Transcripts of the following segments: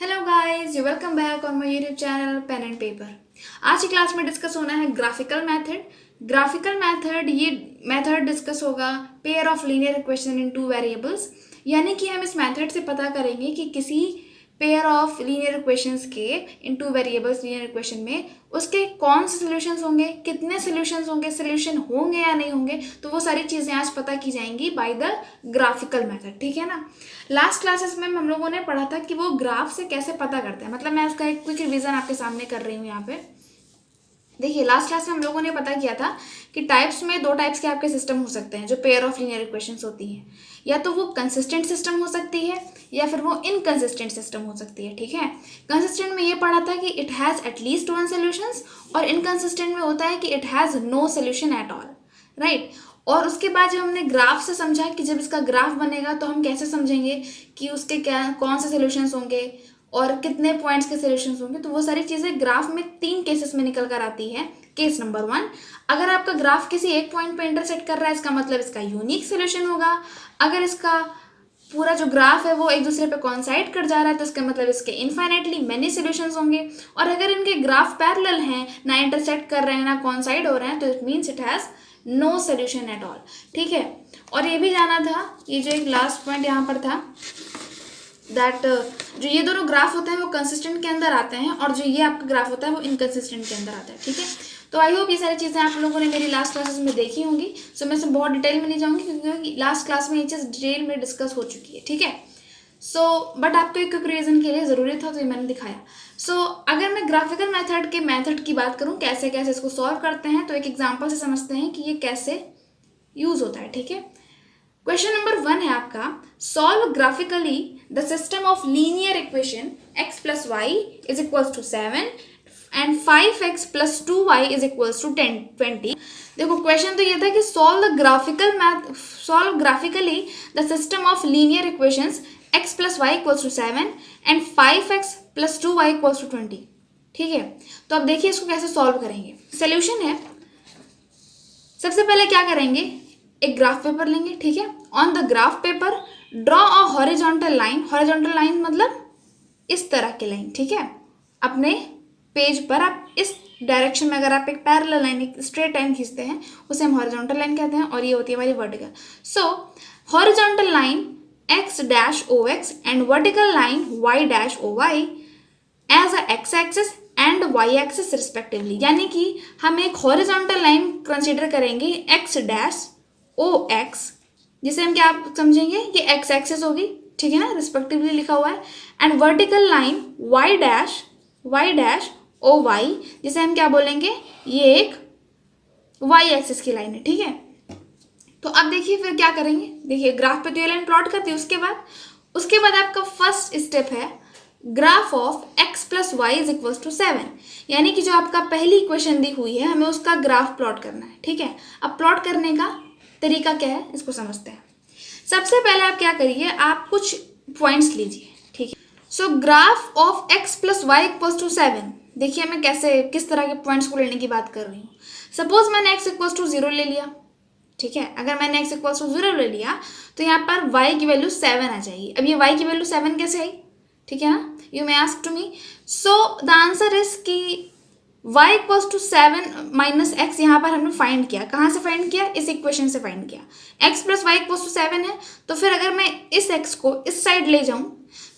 Hello guys, you welcome back on my YouTube channel pen and paper. आज की class में discuss होना है ग्राफिकल मेथड। ग्राफिकल मेथड ये मेथड डिस्कस होगा pair of linear equation in two variables, यानी कि हम इस मेथड से पता करेंगे कि किसी पेयर ऑफ लीनियर इक्वेशंस के इन टू वेरिएबल्स लीनियर इक्वेशन में उसके कौन से सोल्यूशंस होंगे, कितने सोल्यूशंस होंगे, सोल्यूशन होंगे या नहीं होंगे, तो वो सारी चीज़ें आज पता की जाएंगी बाय द ग्राफिकल मेथड। ठीक है ना। लास्ट क्लासेस में हम लोगों ने पढ़ा था कि वो ग्राफ से कैसे पता करते हैं, मतलब मैं उसका एक क्विक रिवीजन आपके सामने कर रही हूँ यहाँ पे। देखिए, लास्ट क्लास में हम लोगों ने पता किया था कि टाइप्स में दो टाइप्स के आपके सिस्टम हो सकते हैं जो पेयर ऑफ लीनियर इक्वेशंस होती हैं। या तो वो कंसिस्टेंट सिस्टम हो सकती है या फिर वो इनकंसिस्टेंट सिस्टम हो सकती है। ठीक है। कंसिस्टेंट में ये पढ़ा था कि it has at least one solutions, और इनकंसिस्टेंट में होता है कि it has no solution at all. Right. और उसके बाद जब हमने ग्राफ से समझा कि जब इसका ग्राफ बनेगा तो हम कैसे समझेंगे कि उसके क्या कौन से सोल्यूशंस होंगे और कितने पॉइंट्स के सोल्यूशंस होंगे, तो वो सारी चीज़ें ग्राफ में 3 केसेस में निकल कर आती है। केस नंबर 1, अगर आपका ग्राफ किसी एक पॉइंट पे इंटरसेक्ट कर रहा है, इसका मतलब इसका यूनिक सोल्यूशन होगा। अगर इसका पूरा जो ग्राफ है वो एक दूसरे पे कॉन्साइड कर जा रहा है तो इसका मतलब इसके इन्फाइनेटली मेनी सोल्यूशंस होंगे। और अगर इनके ग्राफ पैरेलल हैं, ना इंटरसेक्ट कर रहे हैं ना कॉन्साइड हो रहे हैं, तो it means it has no solution at all. ठीक है। और ये भी जाना था, ये जो एक लास्ट पॉइंट यहाँ पर था, दैट जो ये दोनों ग्राफ होते हैं वो कंसिस्टेंट के अंदर आते हैं और जो ये आपका ग्राफ होता है वो इनकंसिस्टेंट के अंदर आता है। ठीक है। तो आई होप ये सारी चीज़ें आप लोगों ने मेरी लास्ट क्लासेस में देखी होंगी। सो मैं इसमें बहुत डिटेल में नहीं जाऊँगी क्योंकि लास्ट क्लास में ये चीज़ डिटेल में डिस्कस हो चुकी है। ठीक है। सो बट आपको एक क्विक रिवीजन के लिए ज़रूरी था तो ये मैंने दिखाया। सो अगर मैं ग्राफिकल मेथड के मेथड की बात करूँ, कैसे कैसे इसको सॉल्व करते हैं, तो एक एग्जाम्पल से समझते हैं कि ये कैसे यूज़ होता है। ठीक है। क्वेश्चन नंबर 1 है आपका, solve graphically the system of linear equation x plus y is equals to 7 and 5x plus 2y is equals to 20। देखो, क्वेश्चन तो ये था कि solve graphically the system of linear equations x plus y equals to 7 and 5x plus 2y equals to 20। ठीक है। तो अब देखिए इसको कैसे सॉल्व करेंगे। सोल्यूशन है, सबसे पहले क्या करेंगे, एक ग्राफ पेपर लेंगे। ठीक है। On the graph paper draw a horizontal line. Horizontal line मतलब इस तरह की लाइन। ठीक है। अपने पेज पर आप इस डायरेक्शन में अगर आप एक पैरेलल लाइन, एक स्ट्रेट लाइन खींचते हैं, उसे हम हॉरिजॉन्टल लाइन कहते हैं, और ये होती है हमारी vertical. So horizontal line x dash O x and vertical line y dash O y as a x axis and y axis respectively, यानी कि हम एक हॉरिजॉन्टल लाइन कंसिडर करेंगे x डैश ओ एक्स, जिसे हम क्या समझेंगे कि एक्स एक्सिस होगी। ठीक है ना, रिस्पेक्टिवली लिखा हुआ है। And vertical line y dash O y, जिसे हम क्या बोलेंगे, ये एक वाई एक्सिस की लाइन है। ठीक है। तो अब देखिए फिर क्या करेंगे। देखिए, ग्राफ पे तो ये लाइन प्लॉट करती है। उसके बाद आपका फर्स्ट स्टेप है graph of x plus y is equal to 7, यानी कि जो आपका पहली इक्वेशन दी हुई है हमें उसका ग्राफ प्लॉट करना है। ठीक है। अब प्लॉट करने का तरीका क्या है इसको समझते हैं। सबसे पहले आप क्या करिए, आप कुछ पॉइंट्स लीजिए। ठीक है। So graph of x plus y equals to 7, देखिए मैं किस तरह के पॉइंट्स को लेने की बात कर रही हूँ। सपोज मैंने x इक्वल्स टू 0 ले लिया। ठीक है। अगर मैंने x इक्वल्स टू 0 ले लिया तो यहाँ पर y की वैल्यू 7 आ जाएगी। अब ये y की वैल्यू 7 कैसे आई, ठीक है ना, you may ask to me. So the answer is कि y equals to 7 minus x यहाँ पर हमने फाइंड किया। कहाँ से फाइंड किया, इस इक्वेशन से फाइंड किया। x plus y equals to 7 है, तो फिर अगर मैं इस x को इस साइड ले जाऊँ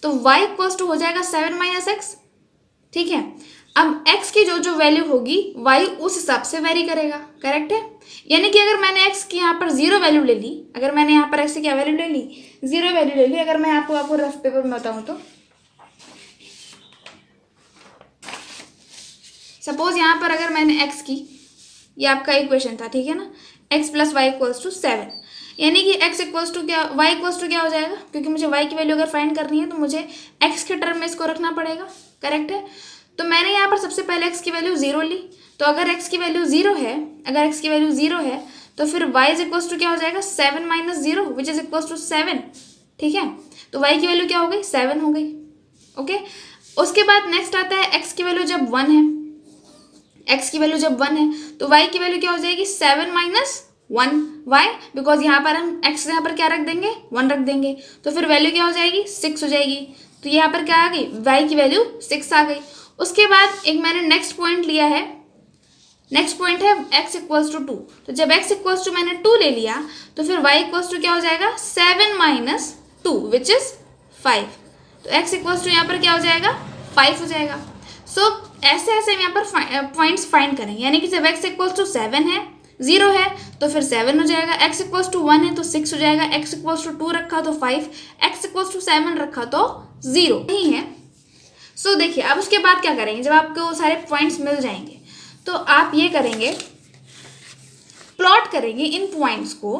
तो y इक्वल्स टू हो जाएगा 7 माइनस एक्स। ठीक है। अब x की जो जो वैल्यू होगी y उस हिसाब से वेरी करेगा। करेक्ट है। यानी कि अगर मैंने x की यहाँ पर 0 वैल्यू ले ली, अगर मैंने यहाँ पर x की क्या वैल्यू ले ली, 0 वैल्यू ले ली। अगर मैं आपको रफ पेपर में बताऊँ तो सपोज यहाँ पर अगर मैंने x की, ये आपका इक्वेशन था, ठीक है ना, x plus y equals to 7, यानी कि x इक्वल्स टू क्या, y इक्वल्स टू क्या हो जाएगा, क्योंकि मुझे y की वैल्यू अगर फाइंड करनी है तो मुझे x के टर्म में इसको रखना पड़ेगा। करेक्ट है। तो मैंने यहाँ पर सबसे पहले x की वैल्यू 0 ली, तो अगर x की वैल्यू 0 है, तो फिर y इज इक्वल्स टू क्या हो जाएगा, 7 minus 0 which is equals to 7। ठीक है। तो y की वैल्यू क्या हो गई, 7 हो गई। ओके। उसके बाद नेक्स्ट आता है x की वैल्यू जब 1 है, x की वैल्यू जब 1 है तो y की वैल्यू क्या हो जाएगी, 7 माइनस 1। वाई, बिकॉज यहाँ पर हम x यहाँ पर क्या रख देंगे, 1 रख देंगे, तो फिर वैल्यू क्या हो जाएगी, 6 हो जाएगी। तो यहाँ पर क्या आ गई, y की वैल्यू 6 आ गई। उसके बाद एक मैंने नेक्स्ट पॉइंट लिया है, नेक्स्ट पॉइंट है x इक्वल्स टू 2। तो जब x इक्वल्स टू मैंने 2 ले लिया तो फिर y इक्वल्स टू क्या हो जाएगा, 7 माइनस 2 विच इज 5। तो x इक्वल्स टू यहाँ पर क्या हो जाएगा, 5 हो जाएगा। सो ऐसे ऐसे हम यहाँ पर पॉइंट्स फाइंड करेंगे, यानी कि जब x इक्वल्स टू 7 है, 0 है तो फिर 7 हो जाएगा, x इक्वल्स टू 1 है तो 6 हो जाएगा, x इक्वल्स टू 2 रखा तो 5, x इक्वल्स टू 7 रखा तो 0 नहीं है। सो देखिए अब उसके बाद क्या करेंगे, जब आपको सारे पॉइंट्स मिल जाएंगे तो आप ये करेंगे, प्लॉट करेंगे इन पॉइंट्स को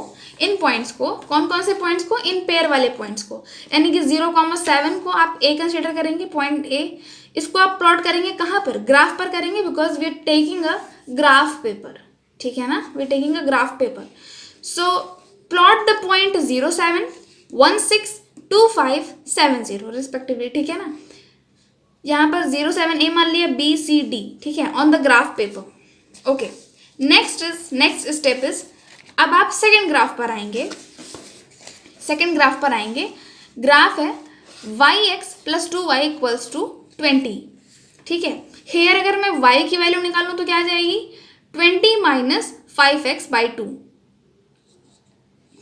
कौन कौन से पॉइंट्स को, इन पेयर वाले पॉइंट्स को, यानी कि 0,7 को आप ए कंसीडर करेंगे, पॉइंट ए, इसको आप प्लॉट करेंगे कहाँ पर, ग्राफ पर करेंगे, because we are taking a graph paper, ठीक है ना, we are taking a graph paper. So plot the point 0, 7, 1, 6, 2, 5, 7, 0 respectively, ठीक है ना। यहाँ पर 0, 7 ए मान लिया, बी सी डी, ठीक है, on the graph paper. Okay, next step is, अब आप सेकेंड ग्राफ पर आएंगे। ग्राफ है yx plus 2y equals to 20, ठीक है। हेयर अगर मैं y की वैल्यू निकालूं तो क्या आ जाएगी, 20 माइनस 5x बाई 2,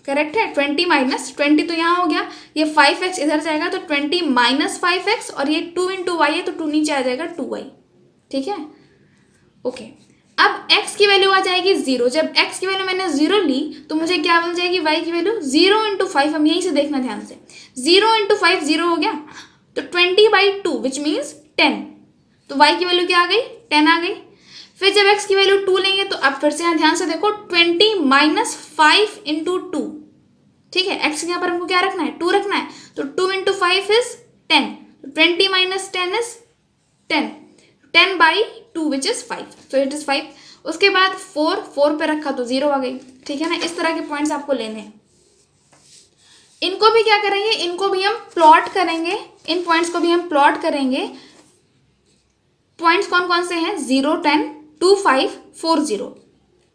करेक्ट है। 20 माइनस 20 तो यहाँ हो गया, ये 5x इधर जाएगा तो 20 माइनस 5x, और ये 2 इंटू वाई है तो 2 नीचे आ जाएगा 2y, ठीक है। ओके, अब x की वैल्यू आ जाएगी 0। जब x की वैल्यू मैंने 0 ली तो मुझे क्या मिल जाएगी, y की वैल्यू 0 इंटू 5, हम यहीं से देखना ध्यान से, 0 इंटू 5 0 हो गया, तो 20/2 विच मीन्स 10, तो y की वैल्यू क्या आ गई, 10 आ गई। फिर जब x की वैल्यू 2 लेंगे तो अब फिर से यहाँ ध्यान से देखो, 20 माइनस 5 इंटू 2, ठीक है, x यहाँ पर हमको क्या रखना है, 2 रखना है, तो 2 into 5 is 10, 20 minus 10 is 10, 10/2 which is 5, तो इट इज 5। उसके बाद 4 पे रखा तो 0 आ गई, ठीक है ना। इस तरह के पॉइंट्स आपको लेने हैं। इनको भी क्या करेंगे, इनको भी हम प्लॉट करेंगे, इन पॉइंट्स को भी हम प्लॉट करेंगे। पॉइंट्स कौन कौन से हैं, 0, 10, 2, 5, 4, 0।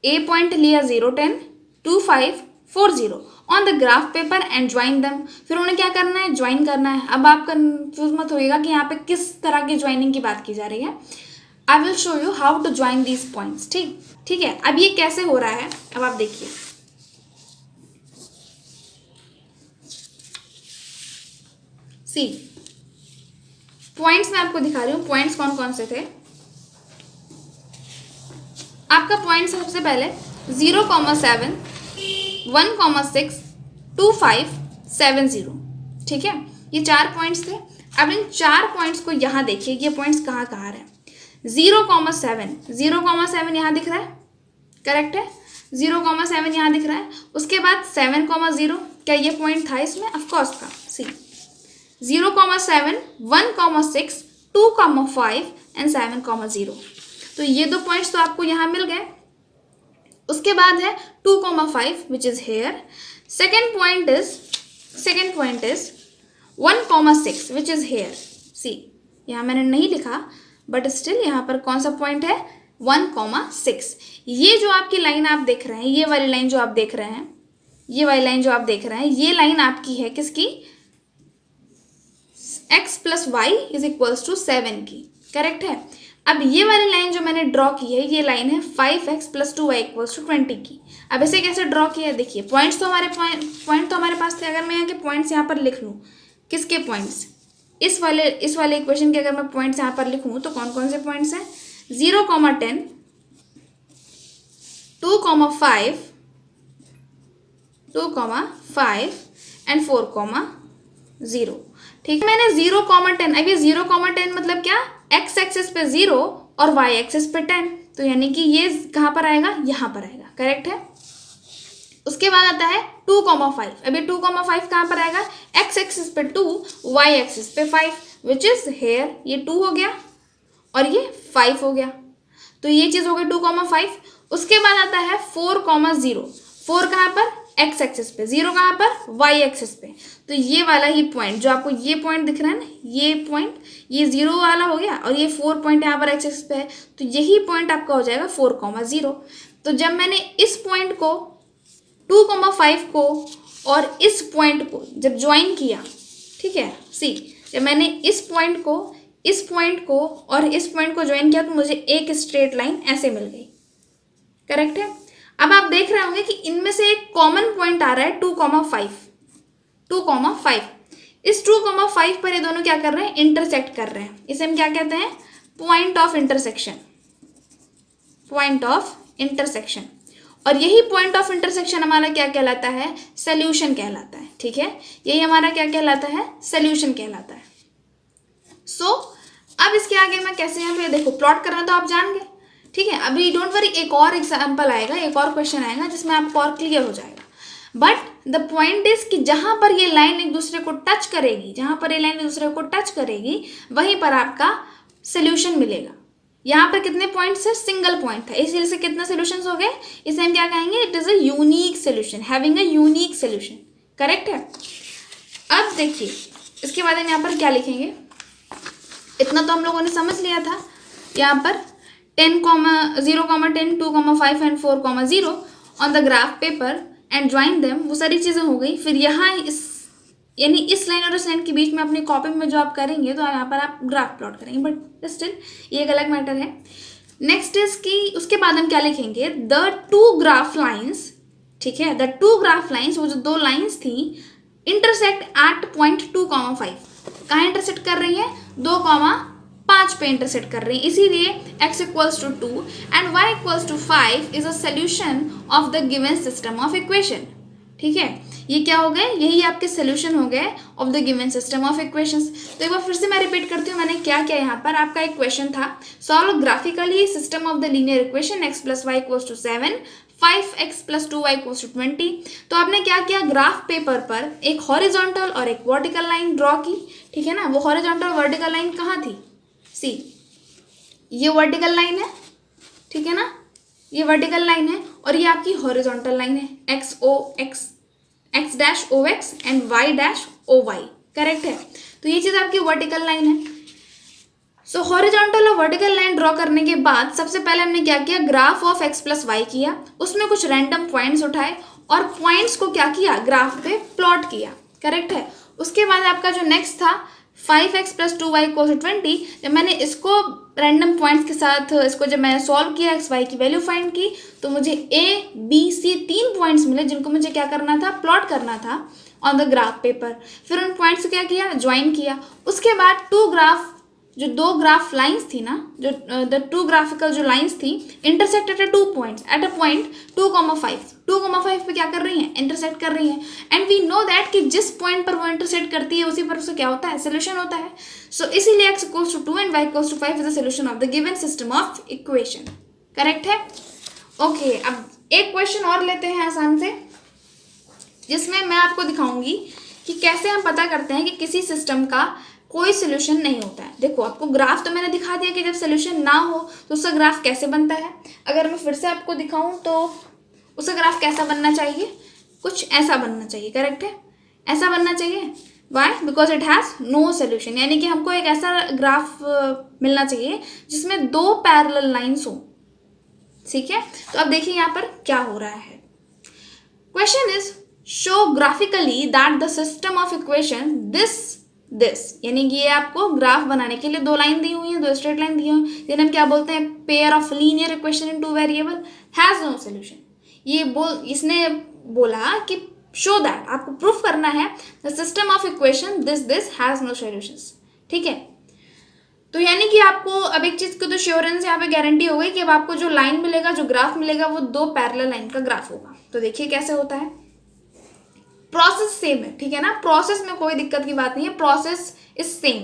ए पॉइंट लिया 0, 10, 2, 5, 4, 0 on the graph paper and join दम। फिर उन्हें क्या करना है, ज्वाइन करना है। अब आप कंफ्यूज मत होइएगा कि यहाँ पे किस तरह की ज्वाइनिंग की बात की जा रही है। I will show you how to join these points, ठीक है। अब ये कैसे हो रहा है, अब आप देखिए। सी पॉइंट्स मैं आपको दिखा रही हूँ, पॉइंट्स कौन कौन से थे। आपका पॉइंट सबसे पहले 0,7, 1,6, 2, 5, 7, 0, ठीक है, ये 4 पॉइंट्स थे। अब इन 4 पॉइंट्स को यहाँ देखिए, ये पॉइंट्स कहाँ कहाँ रहे। 0,7 यहाँ दिख रहा है, करेक्ट है, 0,7 यहाँ दिख रहा है। उसके बाद 7,0, क्या ये पॉइंट था इसमें, ऑफकोर्स था। सी 0,7, 1,6, 2,5 एंड 7,0, तो ये 2 पॉइंट्स तो आपको यहाँ मिल गए। उसके बाद है 2,5 which is here. Second point is 1,6 which is here. See यहाँ मैंने नहीं लिखा बट स्टिल यहाँ पर कौन सा पॉइंट है, 1,6। ये जो आपकी लाइन आप देख रहे हैं, ये वाली लाइन जो आप देख रहे हैं, ये लाइन आपकी है किसकी, x plus y is equals to 7 की, करेक्ट है। अब ये वाली लाइन जो मैंने ड्रॉ की है, ये लाइन है 5x plus 2y equals to 20 की। अब इसे कैसे ड्रॉ किया है, देखिए पॉइंट तो हमारे पास थे। अगर मैं यहाँ के पॉइंट्स यहाँ पर लिख लूँ, किसके पॉइंट्स, इस वाले इक्वेशन के अगर मैं पॉइंट्स यहाँ पर लिखूँ तो कौन कौन से पॉइंट्स हैं, 0,10, 2,5 एंड 4,0, ठीक है। मैंने 0,10, अब ये 0,10 मतलब क्या, x एक्सिस पे 0 और y एक्सिस पे 10, तो यानी कि ये कहाँ पर आएगा, यहाँ पर आएगा, करेक्ट है। उसके बाद आता है 2,5, अब ये 2,5 कहाँ पर आएगा, x एक्सिस पे 2, y एक्सिस पे 5 विच इज हेयर, ये 2 हो गया और ये 5 हो गया, तो ये चीज़ हो गई 2,5। उसके बाद आता है 4,0, 4 कहाँ पर, x एक्सिस पे, 0 कहाँ पर, y एक्सिस पे, तो ये वाला ही पॉइंट जो आपको ये पॉइंट दिख रहा है ना, ये पॉइंट, ये 0 वाला हो गया और ये 4 पॉइंट यहाँ पर x एक्सिस पे है, तो यही पॉइंट आपका हो जाएगा 4,0। तो जब मैंने इस पॉइंट को, 2,5 को और इस पॉइंट को जब ज्वाइन किया, ठीक है, सी जब मैंने इस पॉइंट को और इस पॉइंट को ज्वाइन किया तो मुझे एक स्ट्रेट लाइन ऐसे मिल गई, करेक्ट है। अब आप देख रहे होंगे कि इनमें से एक कॉमन पॉइंट आ रहा है 2,5, 2,5। इस 2,5 पर ये दोनों क्या कर रहे हैं, इंटरसेक्ट कर रहे हैं। इसे हम क्या कहते हैं, point of intersection, point of intersection. और यही पॉइंट ऑफ इंटरसेक्शन हमारा क्या कहलाता है, सोल्यूशन कहलाता है, ठीक है। यही हमारा क्या कहलाता है, सोल्यूशन कहलाता है। सो अब इसके आगे मैं कैसे यहाँ पे देखो प्लॉट करना तो आप जान गए, ठीक है। अभी डोंट वरी, एक और एग्जाम्पल आएगा, एक और क्वेश्चन आएगा जिसमें आपको और क्लियर हो जाएगा। बट द पॉइंट इज कि जहां पर ये लाइन एक दूसरे को टच करेगी, जहां पर ये लाइन एक दूसरे को टच करेगी, वहीं पर आपका सोल्यूशन मिलेगा। यहाँ पर कितने पॉइंट्स है, सिंगल पॉइंट था, इसलिए से कितने सोल्यूशंस हो गए, इसे हम क्या कहेंगे, it is a unique solution, having a unique solution, correct है। अब देखिए इसके बाद हम यहाँ पर क्या लिखेंगे, इतना तो हम लोगों ने समझ लिया था। यहाँ पर 10, 0, 10, 2,5 and 4,0 on the graph paper and join them, वो सारी चीज़ें हो गई। फिर यहाँ इस यानी इस लाइन और इस लाइन के बीच में अपनी कॉपी में जो आप करेंगे तो यहाँ पर आप ग्राफ प्लॉट करेंगे, बट स्टिल ये एक अलग मैटर है। नेक्स्ट इज कि उसके बाद हम क्या लिखेंगे, द टू ग्राफ लाइन्स, ठीक है, द टू ग्राफ लाइन्स, वो जो दो लाइन्स थी, इंटरसेक्ट एट पॉइंट 2,5। कहाँ इंटरसेक्ट कर रही है, 2,5 पे इंटरसेक्ट कर रही है, इसीलिए x equals to 2 and y equals to 5 is a solution of the given system of equation, ठीक है। ये क्या हो गए, यही आपके सोल्यूशन हो गए of the given system of equations. तो एक बार फिर से मैं रिपीट करती हूँ मैंने क्या किया। यहाँ पर आपका एक क्वेश्चन था, solve graphically system of the linear equation x plus y equals to 7, 5x plus 2y equals to 20। तो आपने क्या किया, ग्राफ पेपर पर एक हॉरिजॉन्टल और एक वर्टिकल लाइन ड्रॉ की, ठीक है ना। वो हॉरिजॉन्टल वर्टिकल लाइन कहाँ थी, सी ये वर्टिकल लाइन है, ठीक है ना, ये वर्टिकल लाइन है और ये आपकी हॉरिजॉन्टल लाइन है, x dash O x and y dash O y, correct है। तो ये चीज़ आपकी वर्टिकल लाइन है। सो हॉरिजॉन्टल और वर्टिकल लाइन ड्रॉ करने के बाद सबसे पहले हमने क्या किया, graph of x plus y किया, उसमें कुछ रैंडम पॉइंट्स उठाए और पॉइंट्स को क्या किया, ग्राफ पे प्लॉट किया, करेक्ट है। उसके बाद आपका जो नेक्स्ट था 5x plus 2y equal to 20, जब मैंने इसको रैंडम पॉइंट्स के साथ इसको जब मैंने सॉल्व किया, एक्स वाई की वैल्यू फाइंड की, तो मुझे a b c 3 पॉइंट्स मिले जिनको मुझे क्या करना था, प्लॉट करना था ऑन द ग्राफ पेपर। फिर उन पॉइंट्स को क्या किया, ज्वाइन किया। उसके बाद जो दो ग्राफ लाइंस थी ना, जो द टू ग्राफिकल जो लाइंस थी, intersect at two points at a point 2,5 पे क्या कर रही हैं, इंटरसेक्ट कर रही हैं। एंड वी नो दैट कि जिस पॉइंट पर वो इंटरसेक्ट करती है उसी पर उसका क्या होता है, सोल्यूशन होता है। सो इसीलिए x equals to 2 and y equals to 5 is the solution of the given system of equation, correct है। ओके, अब एक क्वेश्चन और लेते हैं आसान से, जिसमें मैं आपको दिखाऊंगी कि कैसे हम पता करते हैं कि किसी सिस्टम का कोई सोल्यूशन नहीं होता है। देखो, आपको ग्राफ तो मैंने दिखा दिया कि जब सोल्यूशन ना हो तो उसका ग्राफ कैसे बनता है। अगर मैं फिर से आपको दिखाऊं तो उसका ग्राफ कैसा बनना चाहिए, कुछ ऐसा बनना चाहिए, करेक्ट है, ऐसा बनना चाहिए। Why, because it has no solution, यानी कि हमको एक ऐसा ग्राफ मिलना चाहिए जिसमें दो पैरेलल लाइन्स हो, ठीक है। तो अब देखिए यहाँ पर क्या हो रहा है। Question is show graphically that the system of equation this, यानी कि ये आपको ग्राफ बनाने के लिए दो लाइन दी हुई है, दो स्ट्रेट लाइन दी हुई है, जिन्हें हम क्या बोलते हैं, pair of linear equation in two variable has no solution. इसने बोला कि शो दैट, आपको प्रूफ करना है, the system of equation this has no solutions, ठीक है। तो यानी कि आपको अब एक चीज़ की तो श्योरेंस यहाँ पे गारंटी हो गई कि अब आपको जो लाइन मिलेगा, जो ग्राफ मिलेगा, वो दो पैरेलल लाइन का ग्राफ होगा। तो देखिए कैसे होता है, प्रोसेस सेम है, ठीक है ना, प्रोसेस में कोई दिक्कत की बात नहीं है, प्रोसेस इज सेम।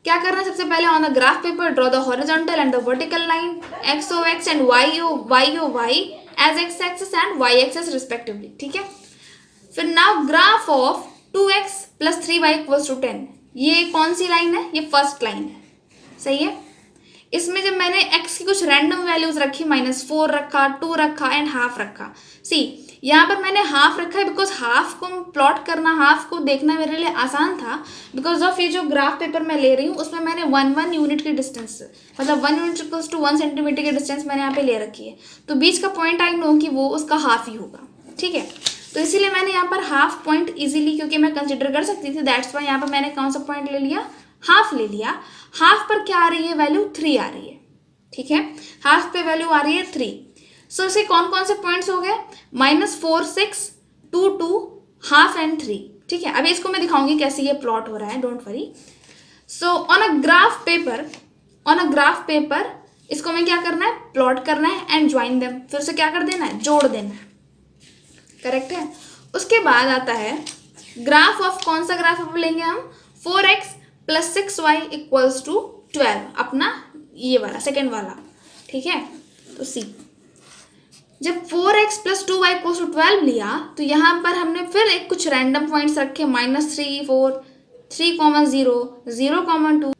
क्या करना है, सबसे पहले on the graph paper draw the horizontal and the vertical line x O x and y O y as x axis and y axis respectively, ठीक है। फिर now graph of 2x plus 3y equals to 10, ये कौन सी line है, ये first line है, सही है। इसमें जब मैंने x की कुछ रैंडम वैल्यूज रखी, -4 रखा, 2 रखा एंड हाफ रखा। सी यहाँ पर मैंने हाफ रखा है बिकॉज हाफ को प्लॉट करना, हाफ को देखना मेरे लिए आसान था, बिकॉज ऑफ ये जो ग्राफ पेपर मैं ले रही हूँ उसमें मैंने 1 यूनिट की डिस्टेंस, मतलब 1 यूनिट इक्वल्स टू 1 सेंटीमीटर की डिस्टेंस मैंने यहाँ पे ले रखी है। तो बीच का पॉइंट आई नो कि वो उसका हाफ ही होगा, ठीक है। तो इसीलिए मैंने यहाँ पर हाफ पॉइंट इजीली, क्योंकि मैं कंसिडर कर सकती थी, दैट्स वाई यहाँ पर मैंने कौन सा पॉइंट ले लिया, हाफ ले लिया। हाफ पर क्या आ रही है वैल्यू, 3 आ रही है, ठीक है, हाफ पे वैल्यू आ रही है 3। सो इसके कौन कौन से पॉइंट्स हो गए, -4, 6, 2, 2, हाफ एंड 3, ठीक है। अभी इसको मैं दिखाऊंगी कैसे ये प्लॉट हो रहा है, don't worry. So on a graph paper इसको मैं क्या करना है, प्लॉट करना है एंड ज्वाइन देम, फिर से क्या कर देना है, जोड़ देना है, करेक्ट है। उसके बाद आता है ग्राफ ऑफ, कौन सा ग्राफ अब लेंगे हम, 4x + 6y = 12, अपना ये वाला सेकेंड वाला, ठीक है। तो सी, जब 4x + 2y = 12 लिया तो यहाँ पर हमने फिर एक कुछ रैंडम पॉइंट्स रखे, -3, 4, 3, 0, 0, 2।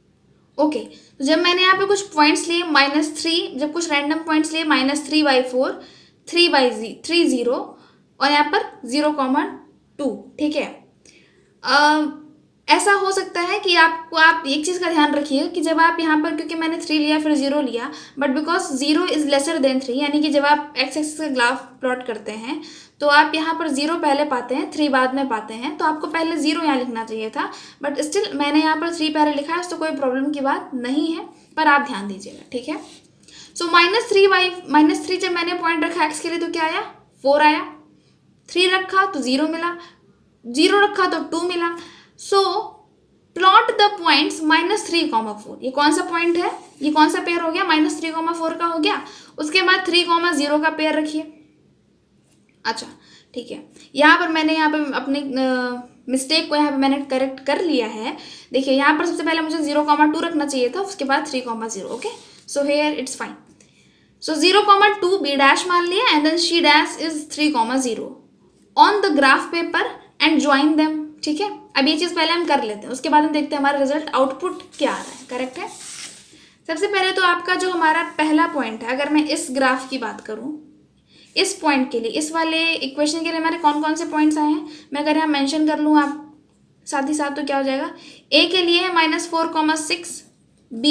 ओके, तो जब मैंने यहाँ पे कुछ पॉइंट्स लिए -3, जब कुछ रैंडम पॉइंट्स लिए -3/4, 3 0 और यहाँ पर 0, 2, ठीक है। ऐसा हो सकता है कि आप एक चीज़ का ध्यान रखिए कि जब आप यहाँ पर, क्योंकि मैंने 3 लिया फिर 0 लिया, but because 0 is lesser than 3, यानी कि जब आप x एक्सिस का ग्राफ प्लॉट करते हैं तो आप यहाँ पर 0 पहले पाते हैं, 3 बाद में पाते हैं, तो आपको पहले 0 यहाँ लिखना चाहिए था, बट स्टिल मैंने यहाँ पर 3 पहले लिखा है, तो कोई प्रॉब्लम की बात नहीं है, पर आप ध्यान दीजिएगा, ठीक है। सो -3 जब मैंने पॉइंट रखा x के लिए तो क्या आया, 4 आया, 3 रखा तो 0 मिला, 0 रखा तो 2 मिला। सो प्लॉट द पॉइंट्स -3, 4, ये कौन सा पॉइंट है, ये कौन सा पेयर हो गया, -3, 4 का हो गया। उसके बाद 3, 0 का पेयर रखिए। अच्छा, ठीक है, यहाँ पर मैंने यहाँ पर अपने मिस्टेक को यहाँ पे मैंने करेक्ट कर लिया है। देखिए यहाँ पर सबसे पहले मुझे 0, 2 रखना चाहिए था, उसके बाद 3, 0, okay. So here it's fine. So 0, 2 b dash मान लिया and then c dash is 3, 0 on the graph paper and join them, ठीक है। अब ये चीज़ पहले हम कर लेते हैं, उसके बाद हम देखते हैं हमारा रिजल्ट आउटपुट क्या आ रहा है, करेक्ट है। सबसे पहले तो आपका जो हमारा पहला पॉइंट है, अगर मैं इस ग्राफ की बात करूँ, इस पॉइंट के लिए, इस वाले इक्वेशन के लिए हमारे कौन कौन से पॉइंट्स आए हैं, मैं अगर यहाँ मेंशन कर लूँ आप साथ ही साथ, तो क्या हो जाएगा, a के लिए है -4, 6, b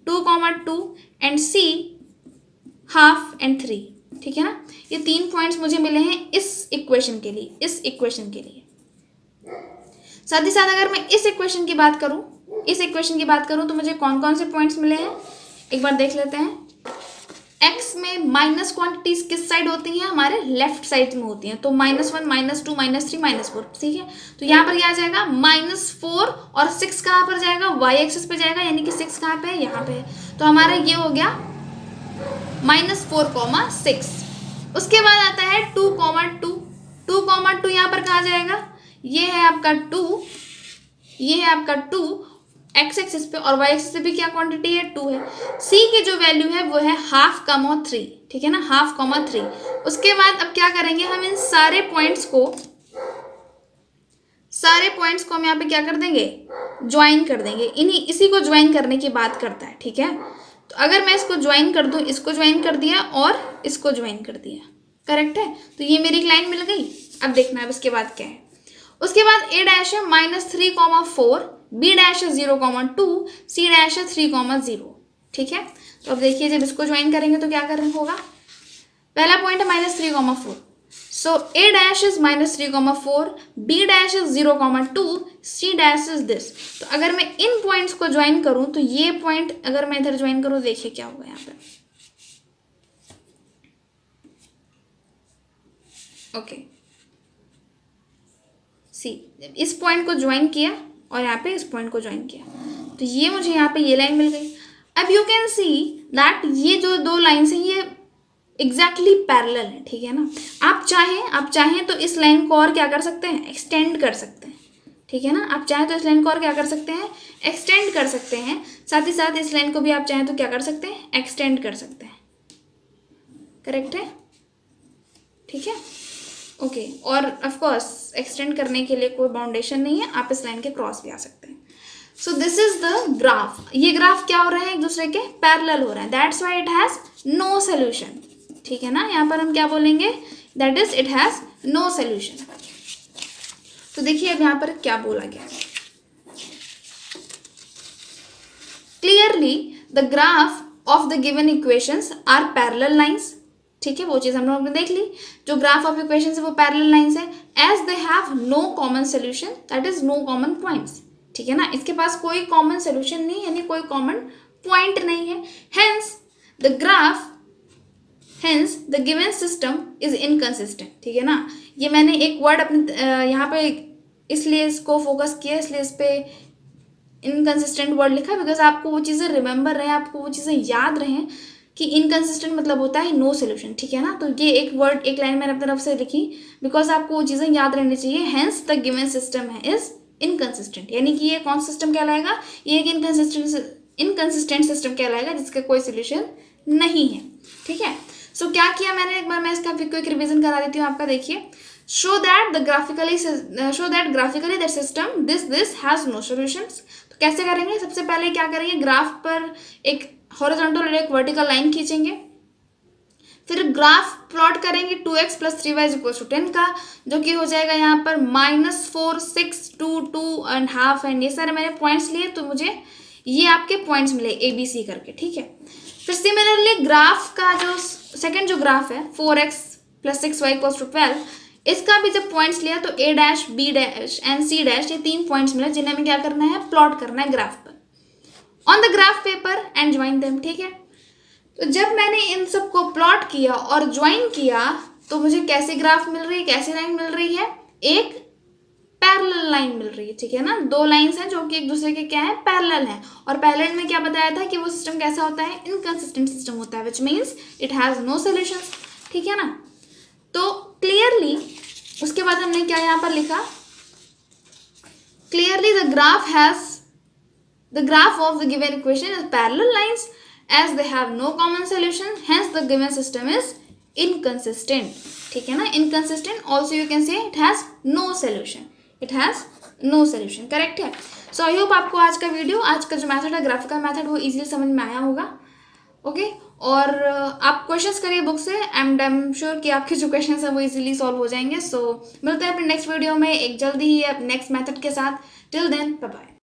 2, 2 and c half and 3, ठीक है ना। ये 3 पॉइंट्स मुझे मिले हैं इस इक्वेशन के लिए, साथ ही साथ अगर मैं इस इक्वेशन की बात करूं, तो मुझे कौन कौन से पॉइंट्स मिले हैं, एक बार देख लेते हैं। x में माइनस क्वांटिटीज किस साइड होती हैं, हमारे लेफ्ट साइड में होती हैं, तो -1, -2, -3, -4, ठीक है। तो यहाँ पर क्या आ जाएगा, -4 और 6 कहाँ पर जाएगा, y एक्सिस पे जाएगा, यानी कि 6 कहाँ पे है, यहाँ पे है। तो हमारा ये हो गया -4, 6। उसके बाद आता है 2, 2 यहाँ पर कहाँ जाएगा, ये है आपका 2 x एक्सिस पे, और y एक्सिस पे भी क्या क्वांटिटी है, 2 है। c की जो वैल्यू है वो है 1/2, 3, ठीक है ना, 1/2, 3। उसके बाद अब क्या करेंगे, हम इन सारे पॉइंट्स को हम यहाँ पे क्या कर देंगे, ज्वाइन कर देंगे। इसी को ज्वाइन करने की बात करता है, ठीक है। तो अगर मैं इसको ज्वाइन कर दूँ, इसको ज्वाइन कर दिया और इसको ज्वाइन कर दिया, करेक्ट है, तो ये मेरी एक लाइन मिल गई। अब देखना है उसके बाद क्या है। उसके बाद a डैश है -3, 4, b डैश है 0, 2, c डैश है 3, 0, ठीक है। तो अब देखिए जब इसको ज्वाइन करेंगे तो क्या करना होगा, पहला पॉइंट है -3, 4, सो a dash is -3, 4, b dash is 0, 2, c dash is this. तो अगर मैं इन पॉइंट्स को ज्वाइन करूं तो ये पॉइंट अगर मैं इधर ज्वाइन करूं, देखिए क्या होगा यहाँ पे, ओके सी, इस पॉइंट को ज्वाइन किया और यहाँ पे इस पॉइंट को ज्वाइन किया, तो ये मुझे यहाँ पे ये लाइन मिल गई। अब यू कैन सी दैट ये जो 2 लाइन्स हैं ये एग्जैक्टली पैरेलल है, ठीक है ना। आप चाहें तो इस लाइन को और क्या कर सकते हैं, एक्सटेंड कर सकते हैं, ठीक है ना। आप चाहें तो इस लाइन को और क्या कर सकते हैं, एक्सटेंड कर सकते हैं। साथ ही साथ इस लाइन को भी आप चाहें तो क्या कर सकते हैं, एक्सटेंड कर सकते हैं, करेक्ट है, ठीक है, ओके। और ऑफ कोर्स एक्सटेंड करने के लिए कोई बाउंडेशन नहीं है, आप इस लाइन के क्रॉस भी आ सकते हैं। So this is the graph. ये ग्राफ क्या हो रहे हैं, एक दूसरे के पैरेलल हो रहे हैं, that's why it has no solution, ठीक है ना। यहाँ पर हम क्या बोलेंगे, that is it has no solution. तो देखिए अब यहाँ पर क्या बोला गया, clearly the graph of the given equations are parallel lines, ठीक है, वो चीज़ हम लोगों ने देख ली। जो ग्राफ ऑफ इक्वेशन है वो पैरेलल लाइंस है, as they have no common solution, that is no common points, ठीक है ना, इसके पास कोई कॉमन सोल्यूशन नहीं, यानी कोई कॉमन पॉइंट नहीं है। Hence the given system is inconsistent, ठीक है ना। ये मैंने एक वर्ड अपने यहाँ पे इसलिए इसको फोकस किया, इसलिए इस पे इनकंसिस्टेंट वर्ड लिखा, बिकॉज आपको वो चीज़ें रिमेंबर रहे, आपको वो चीज़ें याद रहें कि इनकंसिस्टेंट मतलब होता है नो सोल्यूशन, ठीक है ना। तो ये एक वर्ड, एक लाइन मैंने अपनी तरफ से लिखी, बिकॉज आपको वो चीज़ें याद रहनी चाहिए। हेंस द गिवन सिस्टम है इज इनकंसिस्टेंट, यानी कि ये कौन सा सिस्टम कहलाएगा, ये एक इनकंसिस्टेंट सिस्टम कहलाएगा जिसका कोई सोल्यूशन नहीं है, ठीक है। सो क्या किया मैंने, एक बार मैं इसका क्विक रिविजन करा देती हूँ आपका। देखिए, show that graphically that system this has no solutions. तो कैसे करेंगे, सबसे पहले क्या करेंगे, ग्राफ पर एक हॉरिजॉन्टल और एक वर्टिकल लाइन खींचेंगे, फिर ग्राफ प्लॉट करेंगे 2x + 3y = 10 का, जो कि हो जाएगा यहाँ पर -4 6 2 2.5 एंड ये सारे मैंने पॉइंट्स लिए, तो मुझे ये आपके पॉइंट्स मिले ABC करके, ठीक है। फिर सिमिलरली ग्राफ का जो सेकंड जो ग्राफ है 4x + 6y = 12, इसका भी जब पॉइंट्स लिया तो A', B' एंड C' ये 3 पॉइंट्स मिले, जिन्हें हमें क्या करना है, प्लॉट करना है ग्राफ पर on the graph paper and join them, ठीक है। तो जब मैंने इन सबको प्लॉट किया और ज्वाइन किया तो मुझे कैसी ग्राफ मिल रही है, कैसी लाइन मिल रही है, एक पैरेलल लाइन मिल रही है, ठीक है ना। दो लाइंस हैं जो कि एक दूसरे के क्या है, पैरेलल हैं। और पैरेलल में क्या बताया था कि वो सिस्टम कैसा होता है, इनकंसिस्टेंट सिस्टम होता है, which means it has no solutions, ठीक है ना। तो क्लियरली उसके बाद हमने क्या यहाँ पर लिखा, clearly the graph of the given equation is parallel lines as they have no common solution, hence the given system is inconsistent, ठीक है ना। inconsistent also you can say it has no solution, correct है। सो I hope आपको आज का video, आज का जो मेथड है ग्राफिकल मेथड, वो इजीली समझ में आया होगा, ओके। और आप क्वेश्चंस करिए बुक से, एंड आई एम श्योर कि आपके जो क्वेश्चंस हैं वो इजीली सॉल्व हो जाएंगे। सो मिलते हैं अपने नेक्स्ट वीडियो में एक जल्दी ही नेक्स्ट मेथड के साथ। Till then bye bye.